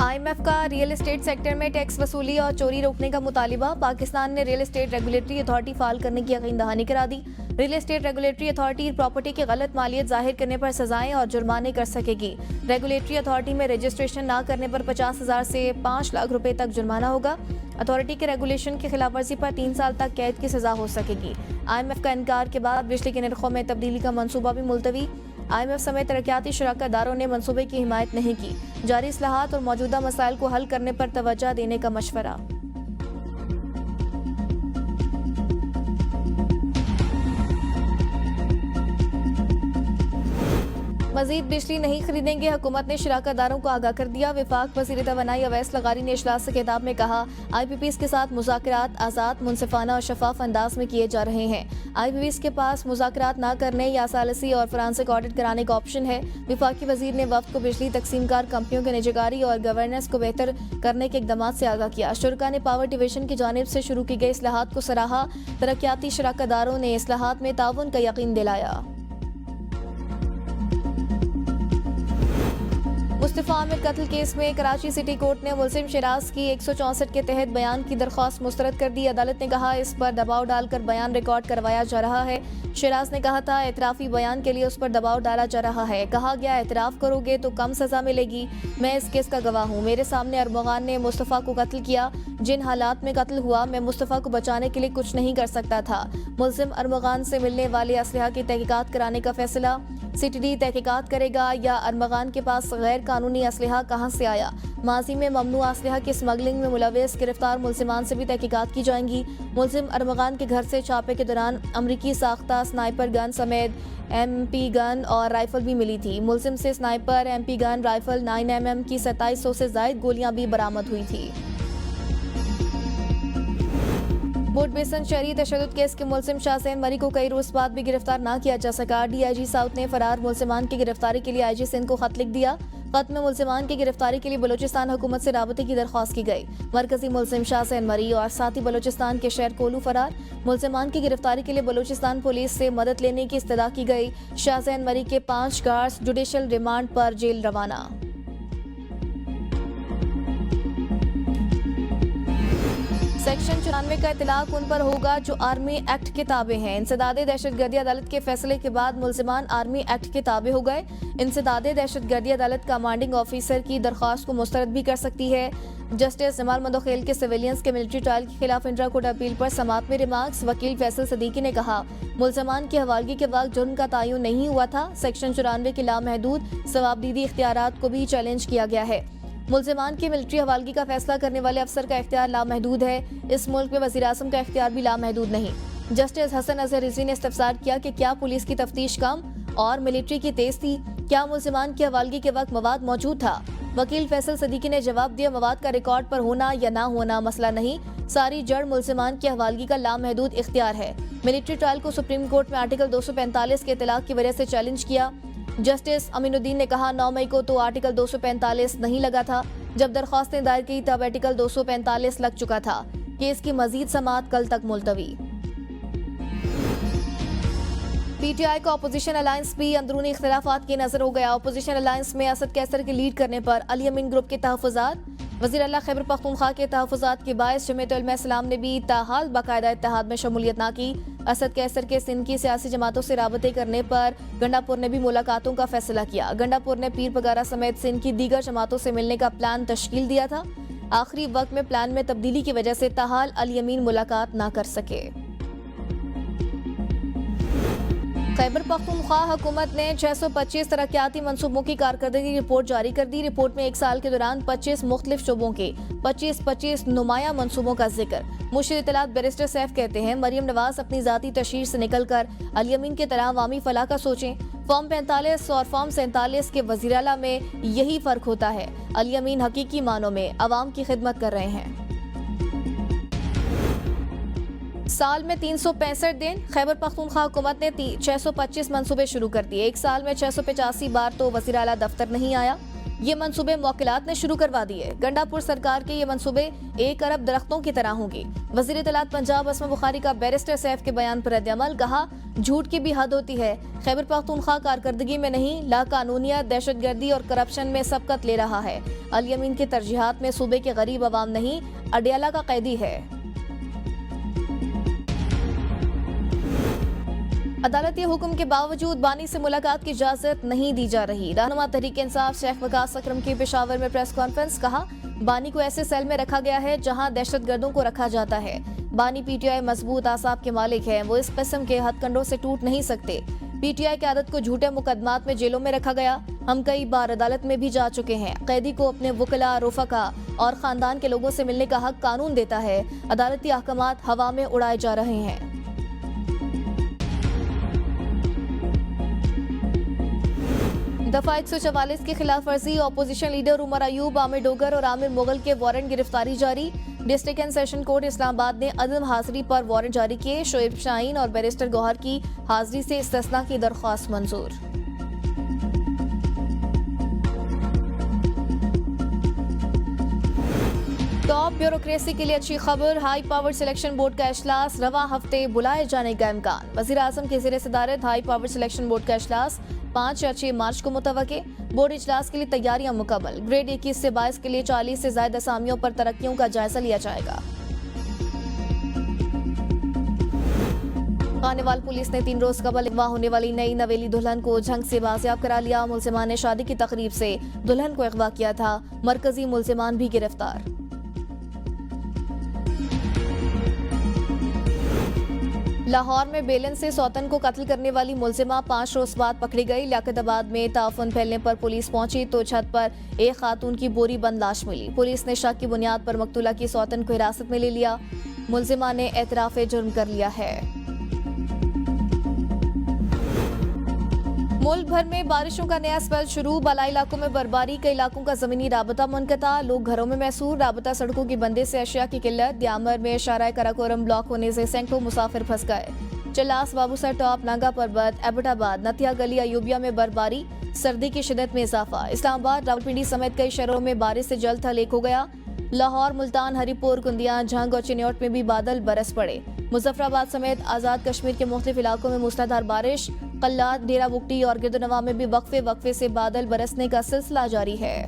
IMF का real estate sector में tax वसूली और चोरी रोकने का मुतालिबा। पाकिस्तान ने रियल एस्टेट रेगुलेटरी अथॉरिटी फाल करने की यकीन दहानी करा दी। Real estate regulatory authority property की गलत मालियत जाहिर करने पर सजाएं और जुर्माने कर सकेगी। रेगुलेटरी अथॉरिटी में रजिस्ट्रेशन ना करने पर 50,000 से 5 लाख रुपए तक जुर्माना होगा। अथॉरिटी के रेगुलेशन की खिलाफवर्जी पर 3 साल तक कैद की सजा हो सकेगी। IMF का इनकार के बाद बिजली के निर्खों में तब्दीली का मंसूबा भी मुलतवी। IMF समेत तरक्याती शराकतदारों ने मंसूबे की हिमायत नहीं की। जारी इस्लाहात और मौजूदा मसाइल को हल करने पर तवज्जो देने का मशवरा। मजीद बिजली नहीं खरीदेंगे, हुकूमत ने शराकतदारों को आगाह कर दिया। विफाक वज़ीर तवानाई अवैस लगारी ने इजलास से खिताब में कहा, IPPs के साथ मुज़ाकरात आज़ाद, मुनसिफाना और शफाफ अंदाज में किए जा रहे हैं। IPPs के पास मुज़ाकरात ना करने या सालिसी और फ्रांसिक ऑडिट कराने का ऑप्शन है। विफाकी वज़ीर ने वफ्द को बिजली तकसीमकार कंपनियों के निजगारी और गवर्नेंस को बेहतर करने के इक़दाम से आगाह किया। शुरका ने पावर डिवीजन की जानिब से शुरू की गई इस्लाहात को सराहा। तरक्याती शराकतदारों ने इस्लाहात में ताउन का यकीन दिलाया। मुस्तफा आमिर कत्ल केस में कराची सिटी कोर्ट ने मुलजिम शराज की 164 के तहत बयान की दरख्वास्त मुस्तरद कर दी। अदालत ने कहा, इस पर दबाव डालकर बयान रिकॉर्ड करवाया जा रहा है। शराज ने कहा था, एतराफ़ी बयान के लिए उस पर दबाव डाला जा रहा है। कहा गया, एतराफ़ करोगे तो कम सज़ा मिलेगी। मैं इस केस का गवाह हूँ। मेरे सामने अरमगान ने मुस्तफ़ा को कत्ल किया। जिन हालात में कत्ल हुआ, मैं मुस्तफ़ा को बचाने के लिए कुछ नहीं कर सकता था। मुलजिम अरमगान से मिलने वाले असलहा की तहकीकात कराने का फैसला CTD तहकीकात करेगा। या अरमगान के पास गैर कानूनी असलहा कहाँ से आया? माजी में ममनू असलहा की स्मगलिंग में मुलविस गिरफ्तार मुलजिमान से भी तहकीकात की जाएंगी। मुलजिम अरमगान के घर से छापे के दौरान अमरीकी साख्ता स्नाइपर गन समेत MP गन और राइफल भी मिली थी। मुलजिम से sniper, MP gun, rifle 9mm की 2700 से ज़ायद गोलियां भी बरामद हुई थी। बोट बेसन शहरी तशद्दुद केस के मुलजिम शाहज़ैन मरी को कई रोज बाद भी गिरफ्तार ना किया जा सका। DIG साउथ ने फरार मुलजिमान की गिरफ्तारी के लिए IG सिंध को खत लिख दिया। खत में मुलजिमान की गिरफ्तारी के लिए बलूचिस्तान हुकूमत से राबते की दरख्वास्त की गई। मरकजी मुलजिम शाहज़ैन मरी और साथी बलूचिस्तान के शहर कोलू फरार। मुलजिमान की गिरफ्तारी के लिए बलूचिस्तान पुलिस से मदद लेने की इस्तदा की गई। शाहज़ैन मरी के 5 गार्ड्स जुडिशल रिमांड पर जेल रवाना। सेक्शन 94 का इतलाक उन पर होगा जो आर्मी एक्ट के ताबे हैं। इंसदादे दहशतगर्दी अदालत के फैसले के बाद मुलजिमान आर्मी एक्ट के ताबे हो गए। इंसदादे दहशतगर्दी अदालत कमांडिंग ऑफिसर की दरख्वास्त को मुस्तरद भी कर सकती है। जस्टिस जमाल मंदोखेल के सिविलियंस के मिलिट्री ट्रायल के खिलाफ इंट्रा कोर्ट अपील पर समात में रिमार्क्स। वकील फैसल सदीकी ने कहा, मुलजमान की हवालगी के वक्त जुर्म का तयन नहीं हुआ था। सेक्शन 94 के लामहदूद सवाबदीदी इख्तियारात को भी चैलेंज किया गया है। मुलजिमान की मिलिट्री हवालगी का फैसला करने वाले अफसर का इख्तियार लामहदूद है। इस मुल्क में वज़ीर आज़म का इख्तियार भी लामहदूद नहीं। जस्टिस हसन अजहर रिजवी ने इस्तफसार किया कि क्या पुलिस की तफ्तीश कम और मिलिट्री की तेज थी? क्या मुलजिमान की हवालगी के वक्त मवाद मौजूद था? वकील फैसल सदीकी ने जवाब दिया, मवाद का रिकॉर्ड पर होना या ना होना मसला नहीं, सारी जड़ मुलजिमान की हवालगी का लामहदूद इख्तियार है। मिलिट्री ट्रायल को सुप्रीम कोर्ट में आर्टिकल 245 के इतलाक की वजह से चैलेंज किया। जस्टिस अमीनुद्दीन ने कहा, 9 मई को तो आर्टिकल 245 नहीं लगा था। जब दरख्वास्तें दायर की तब आर्टिकल 245 लग चुका था। केस की मजीद समाअत कल तक मुलतवी। PTI का अपोजिशन अलायंस भी अंदरूनी इख्तिलाफात की नजर हो गया। अपोजिशन अलायंस में असद कैसर के लीड करने पर अली अमीन ग्रुप के तहफ़्फ़ुज़ात, वज़ीर आला खैबर पख्तूनख्वा के तहफ़्फ़ुज़ात के बायस जमीयत उलमा इस्लाम ने भी ताहाल बाकायदा इत्तेहाद में शमूलियत ना की। असद कैसर के सिंध की सियासी जमातों से राबते करने पर गंडापुर ने भी मुलाकातों का फैसला किया। गंडापुर ने पीर पगारा समेत सिंध की दीगर जमातों से मिलने का प्लान तश्कील दिया था। आखिरी वक्त में प्लान में तब्दीली की वजह से ताहाल अली अमीन मुलाकात ना कर सके। खैबर पख्तूनख्वा हुकूमत ने 625 तरक्याती मंसूबों की कारकर्दगी रिपोर्ट जारी कर दी। रिपोर्ट में 1 साल के दौरान 25 मुख्तलिफ शोबों के 25 नुमाया मंसूबों का जिक्र। मुशीर इत्तलात बैरिस्टर सैफ कहते हैं, मरियम नवाज अपनी जाती तशहीर से निकलकर अली अमीन की तरह अवामी फलाह का सोचें। फॉर्म 45 और फॉर्म 47 के वज़ीर आला में यही फर्क होता है। अली अमीन हकीकी मानों में अवाम की खिदमत कर रहे हैं। साल में 365 दिन खैबर पख्तूनख्वा हुकूमत ने 625 मंसूबे शुरू कर दिए। 1 साल में 685 बार तो वज़ीर आला दफ्तर नहीं आया। ये मंसूबे मौकिलात ने शुरू करवा दिए। गंडापुर सरकार के ये मंसूबे 1 अरब दरख्तों की तरह होंगी। वजीर इत्तलात पंजाब असमा बुखारी का बैरिस्टर सैफ के बयान पर रद्द-ए-अमल, कहा झूठ की भी हद होती है। खैबर पख्तूनख्वा कारकर्दगी में नहीं, लाकानूनियत, दहशतगर्दी और करप्शन में सबकत ले रहा है। अल यमीन की तरजीहात में सूबे के गरीब अवाम नहीं, अडियाला का कैदी है। अदालती हुक्म के बावजूद बानी से मुलाकात की इजाजत नहीं दी जा रही। रहनुमा तहरीक इंसाफ शेख वकास अकरम की पेशावर में प्रेस कॉन्फ्रेंस, कहा बानी को ऐसे सेल में रखा गया है जहां दहशतगर्दों को रखा जाता है। बानी पीटीआई मजबूत आसाब के मालिक है, वो इस किस्म के हथकंडों से टूट नहीं सकते। पीटीआई की आदत को झूठे मुकदमात में जेलों में रखा गया। हम कई बार अदालत में भी जा चुके हैं। कैदी को अपने वकला, रुफका और खानदान के लोगों से मिलने का हक कानून देता है। अदालती अहकामात हवा में उड़ाए जा रहे हैं। दफा 144 की खिलाफ वर्जी, ऑपोजिशन लीडर उमर अयूब, आमिर डोगर और आमिर मुगल के वारंट गिरफ्तारी जारी। District and session court Islamabad ने अदम हाजिरी पर वारंट जारी किए। शोएब शाहीन और बैरिस्टर गौहर की हाजिरी से इस्तिस्ना की दरख्वास्त मंजूर। टॉप ब्यूरोक्रेसी के लिए अच्छी खबर, हाई पावर सिलेक्शन बोर्ड का इजलास रवा हफ्ते बुलाए जाने का इम्कान। वजीर आजम के ज़ेर सदारत हाई पावर सिलेक्शन बोर्ड का इजलास 5 या 6 मार्च को मुतवक्के। बोर्ड इजलास के लिए तैयारियां मुकम्मल। ग्रेड 21 से 22 के लिए 40 से ज्यादा असामियों पर तरक्कियों का जायजा लिया जाएगा। खानेवाल पुलिस ने 3 रोज कबल अगवा होने वाली नई नवेली दुल्हन को झंग से बाजियाब करा लिया। मुल्जिमान ने शादी की तकरीब से दुल्हन को अगवा किया था। मरकजी मुल्जिमान भी गिरफ्तार। लाहौर में बेलन से सौतन को कत्ल करने वाली मुल्जिमा 5 रोज बाद पकड़ी गई। लियाकताबाद में ताफुन फैलने पर पुलिस पहुंची तो छत पर एक खातून की बोरी बंद लाश मिली। पुलिस ने शक की बुनियाद पर मकतूला की सौतन को हिरासत में ले लिया। मुल्जिमा ने एतराफ़े जुर्म कर लिया है। मुल्क भर में बारिशों का नया स्पेल शुरू, बालाई इलाकों में बर्फबारी, कई इलाकों का जमीनी राबता मुनक़ता, लोग घरों में महसूर, राबता सड़कों की बंदी से अशिया की किल्लत। दियामर में शाराय कराकोरम ब्लॉक होने से सैकड़ों मुसाफिर फंस गए। चलास, बाबूसर टॉप, नांगा पर्वत, एबटाबाद, नतिया गली, अयूबिया में बर्फबारी, सर्दी की शिदत में इजाफा। इस्लामाबाद, रावलपिंडी समेत कई शहरों में बारिश से जल थल एक हो गया। लाहौर, मुल्तान, हरिपुर, कुंदिया, झंग और चिन्योट में भी बादल बरस पड़े। मुजफ्फराबाद समेत आज़ाद कश्मीर के मुख्तलिफ इलाकों में मूसलाधार बारिश। कल्लात, डेरा बुगटी और गिरदनवा में भी वक्फे वक्फे से बादल बरसने का सिलसिला जारी है।